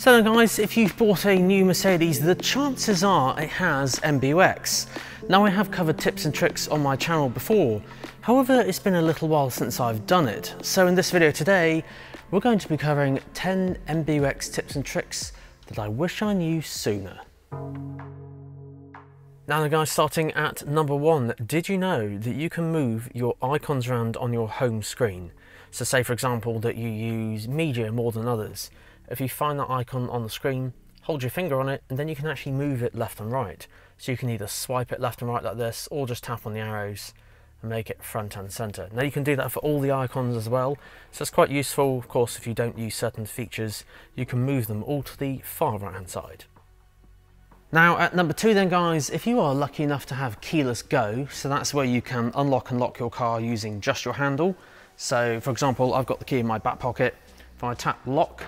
So guys, if you've bought a new Mercedes, the chances are it has MBUX. Now I have covered tips and tricks on my channel before, however it's been a little while since I've done it. So in this video today, we're going to be covering 10 MBUX tips and tricks that I wish I knew sooner. Now guys, starting at number 1, did you know that you can move your icons around on your home screen? So say for example that you use media more than others. If you find that icon on the screen, hold your finger on it and then you can actually move it left and right. So you can either swipe it left and right like this or just tap on the arrows and make it front and center. Now you can do that for all the icons as well, so it's quite useful. Of course, if you don't use certain features, you can move them all to the far right hand side. Now at number 2 then guys, if you are lucky enough to have keyless go, so that's where you can unlock and lock your car using just your handle. So for example, I've got the key in my back pocket. If I tap lock,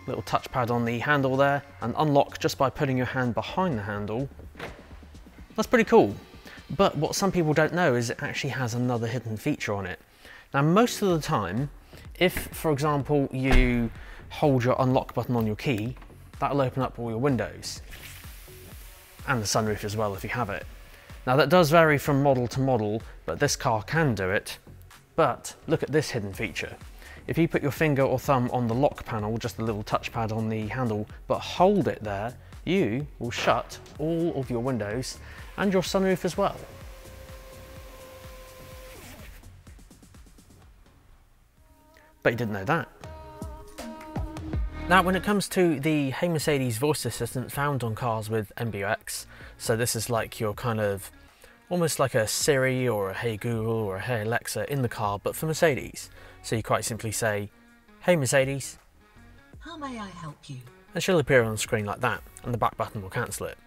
little touchpad on the handle there, and unlock just by putting your hand behind the handle, that's pretty cool. But what some people don't know is it actually has another hidden feature on it. Now most of the time, if for example you hold your unlock button on your key, that'll open up all your windows and the sunroof as well if you have it. Now that does vary from model to model, but this car can do it. But look at this hidden feature. If you put your finger or thumb on the lock panel, just a little touchpad on the handle, but hold it there, you will shut all of your windows and your sunroof as well. Bet you didn't know that. Now when it comes to the Hey Mercedes voice assistant found on cars with MBUX, so this is like your kind of almost like a Siri or a Hey Google or a Hey Alexa in the car, but for Mercedes. So you quite simply say, "Hey Mercedes, how may I help you?" and she'll appear on the screen like that, and the back button will cancel it.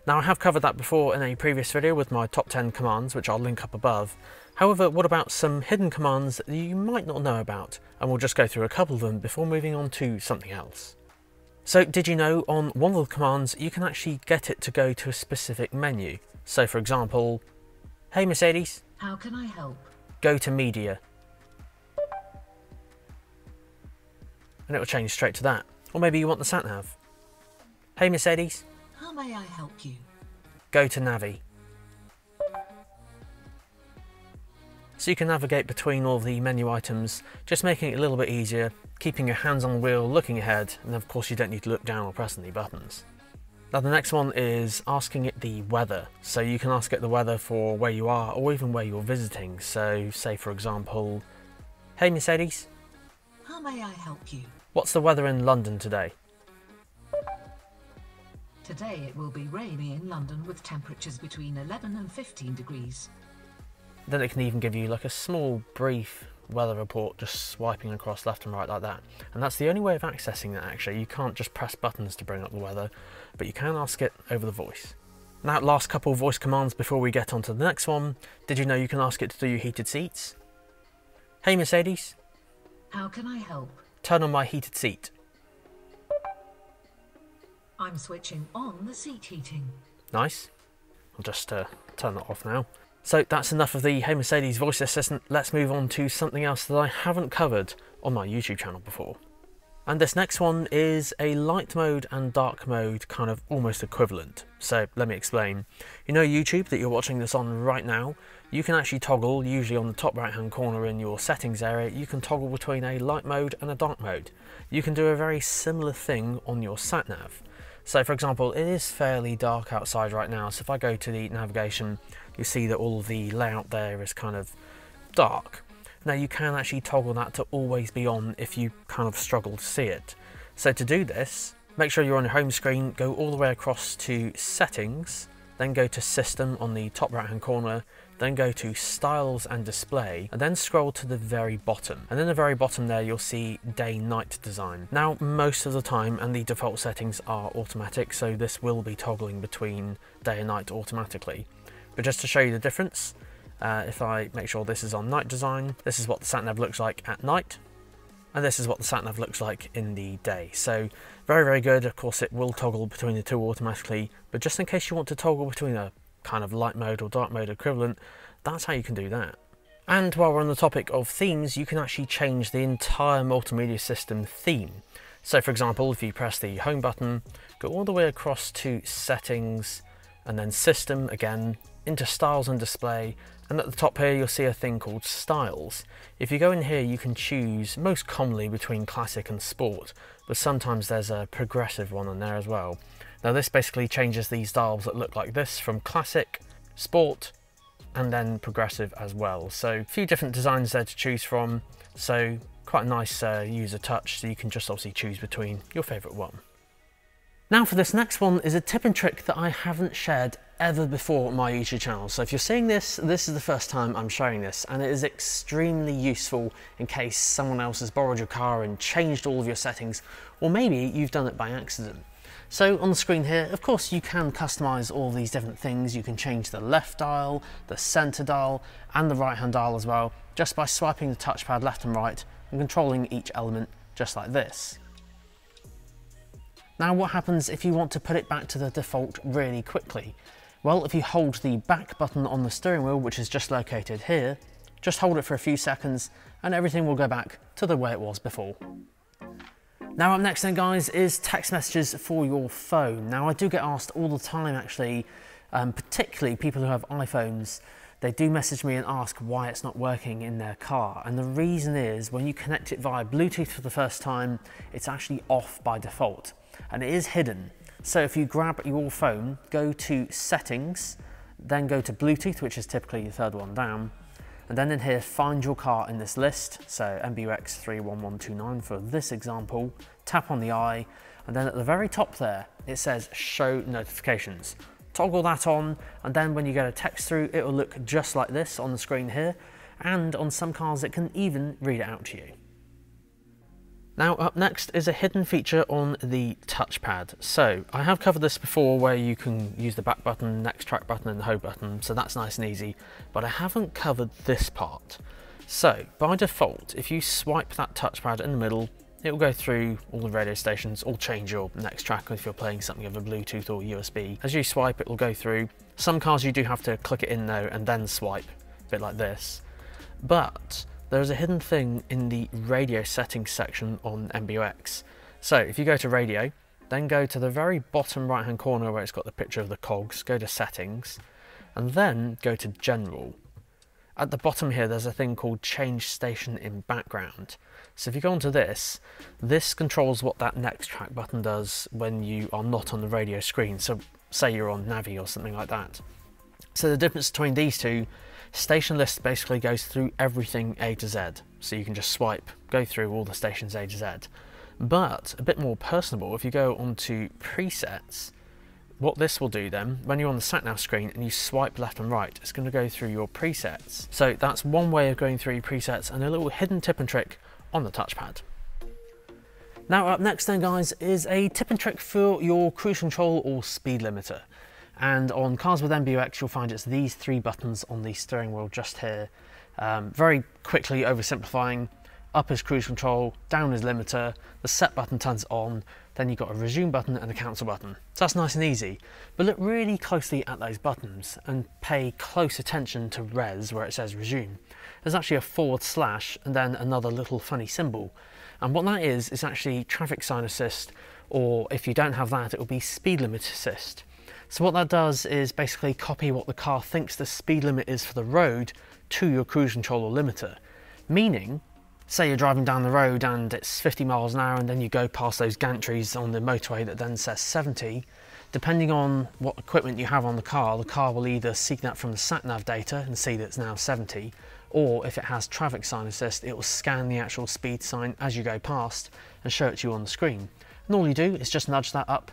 Now I have covered that before in a previous video with my top 10 commands, which I'll link up above. However, what about some hidden commands that you might not know about? And we'll just go through a couple of them before moving on to something else. So did you know on one of the commands you can actually get it to go to a specific menu? So for example, "Hey Mercedes, how can I help?" Go to media. And it will change straight to that. Or maybe you want the sat nav. "Hey Mercedes, how may I help you?" Go to navi. So you can navigate between all the menu items, just making it a little bit easier, keeping your hands on the wheel, looking ahead, and of course you don't need to look down or press any buttons. Now the next one is asking it the weather. So you can ask it the weather for where you are or even where you're visiting. So say for example, "Hey Mercedes, how may I help you?" What's the weather in London today?" Today it will be rainy in London with temperatures between 11 and 15 degrees. Then it can even give you like a small brief weather report, just swiping across left and right like that. And that's the only way of accessing that actually. You can't just press buttons to bring up the weather, but you can ask it over the voice. Now last couple voice commands before we get on to the next one. Did you know you can ask it to do heated seats? "Hey Mercedes, how can I help?" Turn on my heated seat." "I'm switching on the seat heating." Nice. I'll just turn that off now. So that's enough of the Hey Mercedes voice assistant. Let's move on to something else that I haven't covered on my YouTube channel before. And this next one is a light mode and dark mode kind of almost equivalent. So let me explain. You know YouTube that you're watching this on right now? You can actually toggle, usually on the top right hand corner in your settings area, you can toggle between a light mode and a dark mode. You can do a very similar thing on your sat nav. So for example, it is fairly dark outside right now, so if I go to the navigation, you see that all of the layout there is kind of dark. Now you can actually toggle that to always be on if you kind of struggle to see it. So to do this, make sure you're on your home screen, go all the way across to settings, then go to system on the top right hand corner, then go to styles and display, and then scroll to the very bottom. And in the very bottom there you'll see day-night design. Now most of the time, and the default settings are automatic, so this will be toggling between day and night automatically. But just to show you the difference, if I make sure this is on night design, this is what the sat nav looks like at night, and this is what the sat nav looks like in the day. So very, very good. Of course it will toggle between the two automatically, but just in case you want to toggle between a kind of light mode or dark mode equivalent, that's how you can do that. And while we're on the topic of themes, you can actually change the entire multimedia system theme. So for example, if you press the home button, go all the way across to settings and then system again, into styles and display, and at the top here you'll see a thing called styles. If you go in here you can choose most commonly between classic and sport, but sometimes there's a progressive one in there as well. Now this basically changes these dials that look like this from classic, sport, and then progressive as well. So a few different designs there to choose from, so quite a nice user touch, so you can just obviously choose between your favourite one. Now for this next one is a tip and trick that I haven't shared ever before on my YouTube channel. So if you're seeing this, this is the first time I'm sharing this, and it is extremely useful in case someone else has borrowed your car and changed all of your settings, or maybe you've done it by accident. So on the screen here, of course, you can customize all these different things. You can change the left dial, the center dial, and the right hand dial as well, just by swiping the touchpad left and right and controlling each element just like this. Now what happens if you want to put it back to the default really quickly? Well, if you hold the back button on the steering wheel, which is just located here, just hold it for a few seconds and everything will go back to the way it was before. Now up next then guys is text messages for your phone. Now I do get asked all the time actually, particularly people who have iPhones, they do message me and ask why it's not working in their car. And the reason is when you connect it via Bluetooth for the first time, it's actually off by default and it is hidden. So if you grab your phone, go to settings, then go to Bluetooth, which is typically the third one down, and then in here find your car in this list, so MBUX 31129 for this example, tap on the eye, and then at the very top there it says show notifications. Toggle that on, and then when you get a text through it will look just like this on the screen here, and on some cars it can even read it out to you. Now up next is a hidden feature on the touchpad. So I have covered this before where you can use the back button, next track button and the home button, so that's nice and easy, but I haven't covered this part. So by default, if you swipe that touchpad in the middle, it will go through all the radio stations, or change your next track if you're playing something over Bluetooth or USB. As you swipe it will go through. Some cars you do have to click it in though and then swipe, a bit like this. But there is a hidden thing in the radio settings section on MBUX. So if you go to radio, then go to the very bottom right hand corner where it's got the picture of the cogs, go to settings, and then go to general. At the bottom here there's a thing called change station in background. So if you go onto this, this controls what that next track button does when you are not on the radio screen. So say you're on Navi or something like that. So the difference between these two, station list basically goes through everything A to Z, so you can just swipe, go through all the stations A to Z. But a bit more personable, if you go onto presets, what this will do then, when you're on the sat-nav screen and you swipe left and right, it's going to go through your presets. So that's one way of going through your presets and a little hidden tip and trick on the touchpad. Now up next then guys is a tip and trick for your cruise control or speed limiter. And on cars with MBUX, you'll find it's these three buttons on the steering wheel just here. Very quickly oversimplifying, up is cruise control, down is limiter, the set button turns on, then you've got a resume button and a cancel button. So that's nice and easy. But look really closely at those buttons and pay close attention to res where it says resume. There's actually a / and then another little funny symbol. And what that is actually traffic sign assist, or if you don't have that, it will be speed limit assist. So what that does is basically copy what the car thinks the speed limit is for the road to your cruise control or limiter. Meaning, say you're driving down the road and it's 50 miles an hour and then you go past those gantries on the motorway that then says 70, depending on what equipment you have on the car will either see that from the sat-nav data and see that it's now 70, or if it has traffic sign assist, it will scan the actual speed sign as you go past and show it to you on the screen. And all you do is just nudge that up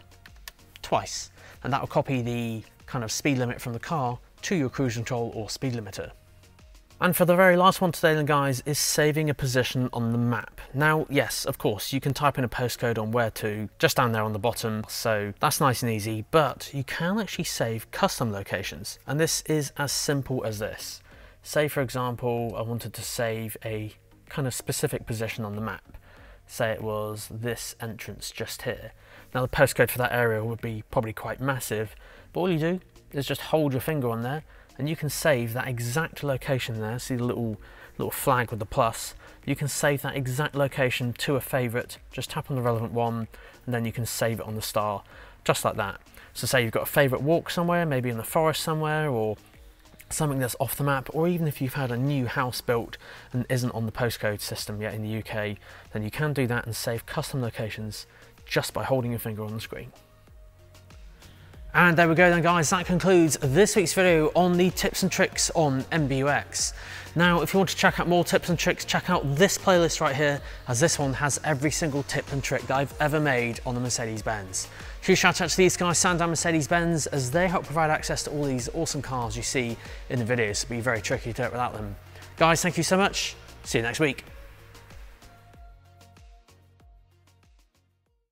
twice, and that will copy the kind of speed limit from the car to your cruise control or speed limiter. And for the very last one today then guys is saving a position on the map. Now yes, of course you can type in a postcode on where to, just down there on the bottom, so that's nice and easy, but you can actually save custom locations, and this is as simple as this. Say for example I wanted to save a kind of specific position on the map. Say it was this entrance just here. Now the postcode for that area would be probably quite massive, but all you do is just hold your finger on there and you can save that exact location there. See the little little flag with the plus, you can save that exact location to a favourite. Just tap on the relevant one and then you can save it on the star, just like that. So say you've got a favourite walk somewhere, maybe in the forest somewhere, or something that's off the map, or even if you've had a new house built and isn't on the postcode system yet in the UK, then you can do that and save custom locations just by holding your finger on the screen. And there we go then guys, that concludes this week's video on the tips and tricks on MBUX. Now if you want to check out more tips and tricks, check out this playlist right here, as this one has every single tip and trick that I've ever made on the Mercedes-Benz. Huge shout out to these guys, Sandown Mercedes-Benz, as they help provide access to all these awesome cars you see in the videos. It'd be very tricky to do it without them. Guys, thank you so much, see you next week.